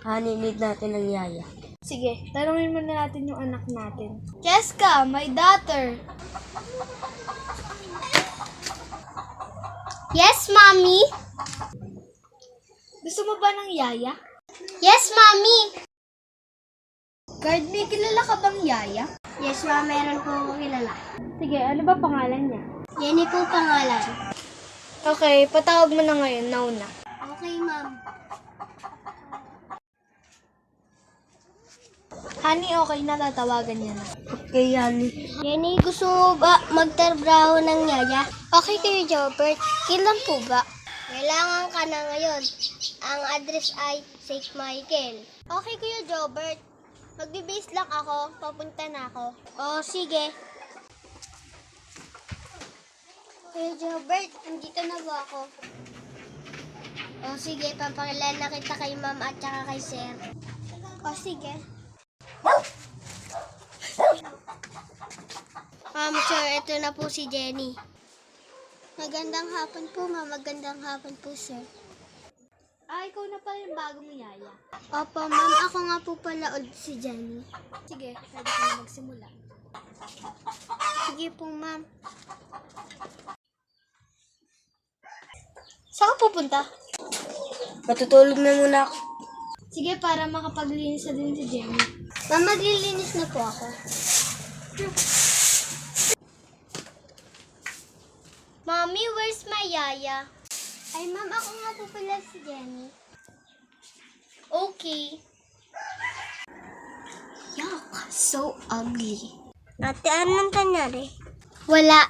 Honey, need natin ng yaya. Sige, tanungin muna natin yung anak natin. Cheska, my daughter. Yes, Mommy? Gusto mo ba ng yaya? Yes, Mommy! Guard, may kilala ka bang yaya? Yes, Ma'am. Meron po akong kilala. Sige, ano ba pangalan niya? Jenny po pangalan. Okay, patawag mo na ngayon, now na. Okay, Ma'am. Honey, okay na, tatawagan niya na. Okay, honey. Jenny, gusto mo ba magtrabaho ng yaya? Okay kayo, Jobert. Kailan po ba? Kailangan ka na ngayon. Ang address ay St. Michael. Okay kayo, Jobert. Magbe-base lang ako. Papunta na ako. Oo, sige. Kuya Jobert, nandito na ba ako? O sige, papakilala na kita kay ma'am at saka kay sir. O sige. Ma'am, sir, ito na po si Jenny. Magandang hapon po, ma'am. Magandang hapon po, sir. Ikaw na pala yung bagong yaya. Opo, ma'am. Ako nga po pala ulit si Jenny. Sige, pwede ka na magsimula. Sige po, ma'am. Saan ka pupunta? Matutulog na muna ako. Sige, para makapaglinis na din si Jenny. Ma'am, maglilinis na po ako. Mommy, where's my yaya? Ay, ma'am, ako nga po pala si Jenny. Okay. Yuck, so ugly. Ate, anong nangyari? Wala.